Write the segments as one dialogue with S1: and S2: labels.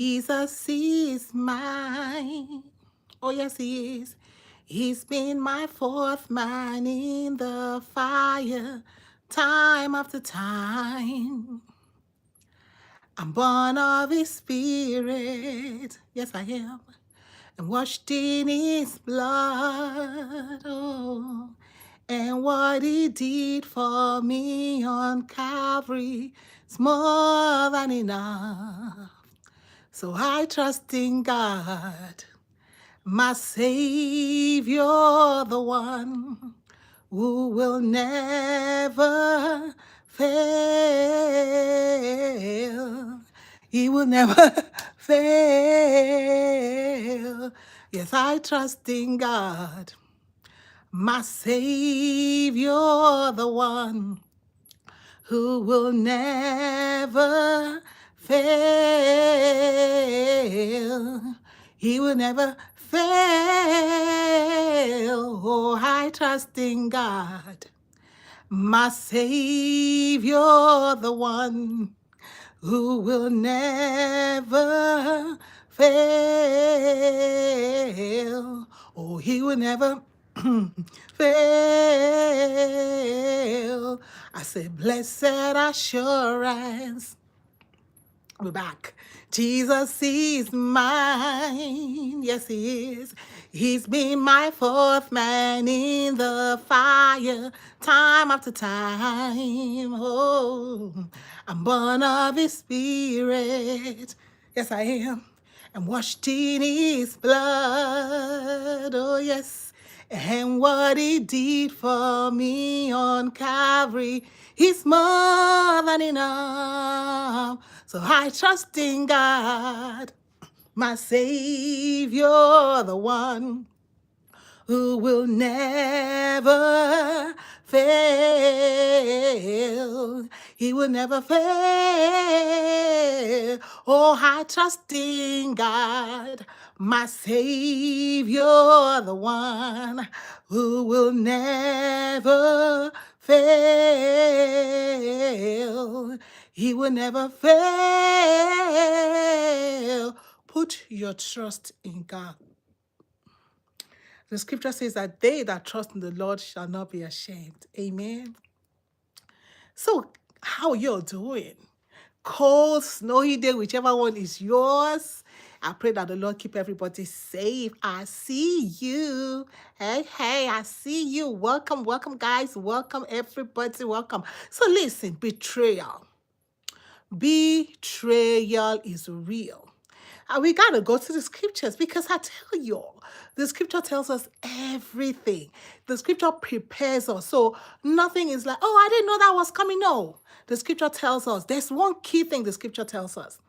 S1: Jesus is mine. Oh, yes, he is. He's been my fourth man in the fire, time after time. I'm born of his spirit. Yes, I am. And washed in his blood. Oh, and what he did for me on Calvary is more than enough. So I trust in God, my Savior, the one who will never fail. He will never fail. Yes, I trust in God, my Savior, the one who will never fail. He will never fail. Oh, I trust in God, my Savior, the one who will never fail. Oh, he will never fail. I say, blessed assurance. We're back. Jesus is mine. Yes, he is. He's been my fourth man in the fire, time after time. Oh, I'm born of his spirit. Yes, I am. And washed in his blood. Oh, yes. And what he did for me on Calvary is more than enough. So I trust in God, my Savior, the one who will never fail. He will never fail. Oh, I trust in God, my Savior, the one who will never fail. He will never fail. Put your trust in God. The scripture says that they that trust in the Lord shall not be ashamed. Amen. So, how you doing? Cold, snowy day, whichever one is yours. I pray that the Lord keep everybody safe. I see you. Hey, hey, I see you. Welcome, welcome, guys. Welcome, everybody. Welcome. So, listen, betrayal. Betrayal is real. And we got to go to the scriptures because I tell you, the scripture tells us everything. The scripture prepares us. So nothing is like, oh, I didn't know that was coming. No. The scripture tells us, there's one key thing the scripture tells us.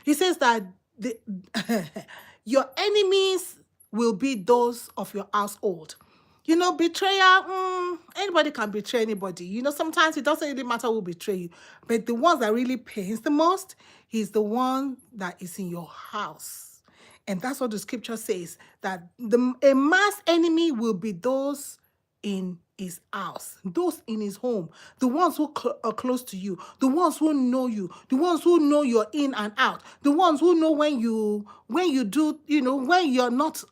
S1: He says that your enemies will be those of your household. You know, betrayal, anybody can betray anybody. You know, sometimes it doesn't really matter who betray you. But the ones that really pains the most is the one that is in your house. And that's what the scripture says, that a mass enemy will be those in his house, those in his home, the ones who are close to you, the ones who know you, the ones who know you're in and out, the ones who know when you do, you know, when you're not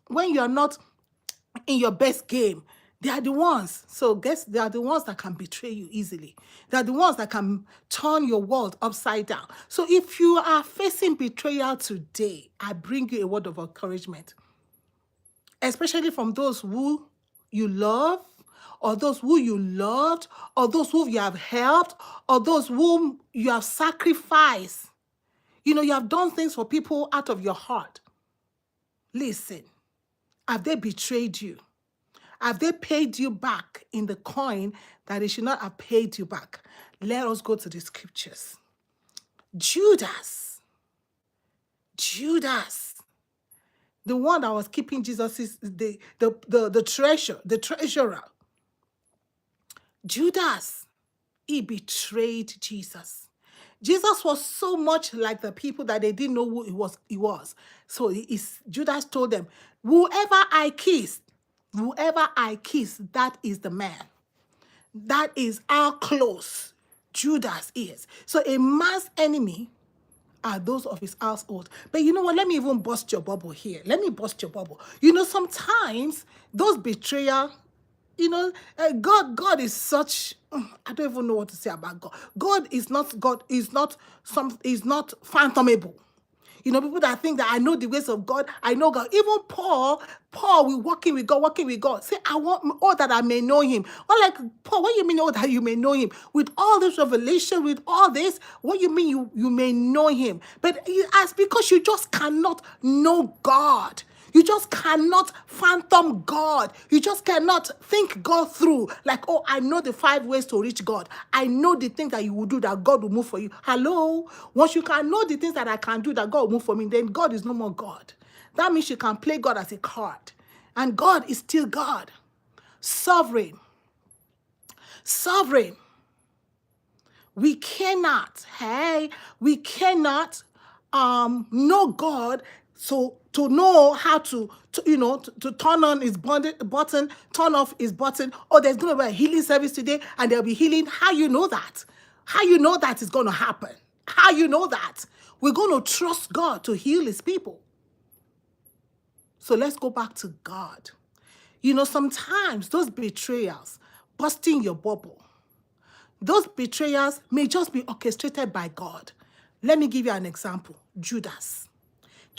S1: in your best game. They are the ones. So guess they are the ones that can betray you easily. They are the ones that can turn your world upside down. So if you are facing betrayal today, I bring you a word of encouragement, especially from those who you love, or those who you loved, or those who you have helped, or those whom you have sacrificed. You know, you have done things for people out of your heart. Listen, have they betrayed you? Have they paid you back in the coin that they should not have paid you back? Let us go to the scriptures. Judas, the one that was keeping Jesus' the treasurer. Judas, he betrayed Jesus. Jesus was so much like the people that they didn't know who he was. So Judas told them, whoever I kiss, that is the man. That is how close Judas is. So a mass enemy are those of his household. But you know what? Let me even bust your bubble here. Let me bust your bubble. You know, sometimes those betrayal, you know, God is such. I don't even know what to say about God. God is not is not phantomable. You know, people that think that I know the ways of God, I know God. Even Paul, we walking with God, walking with God. Say, I want all that I may know him. Or like, Paul, what do you mean all that you may know him? With all this revelation, with all this, what you mean you may know him? But he asked, because you just cannot know God. You just cannot phantom God. You just cannot think God through. Like, oh, I know the 5 ways to reach God. I know the things that you will do that God will move for you. Hello? Once you can know the things that I can do that God will move for me, then God is no more God. That means you can play God as a card. And God is still God. Sovereign. Sovereign. We cannot know God, so to know how to turn on his button, turn off his button. Oh, there's going to be a healing service today and there'll be healing. How you know that? How you know that is going to happen? How you know that? We're going to trust God to heal his people. So let's go back to God. You know, sometimes those betrayals, busting your bubble, those betrayals may just be orchestrated by God. Let me give you an example. Judas.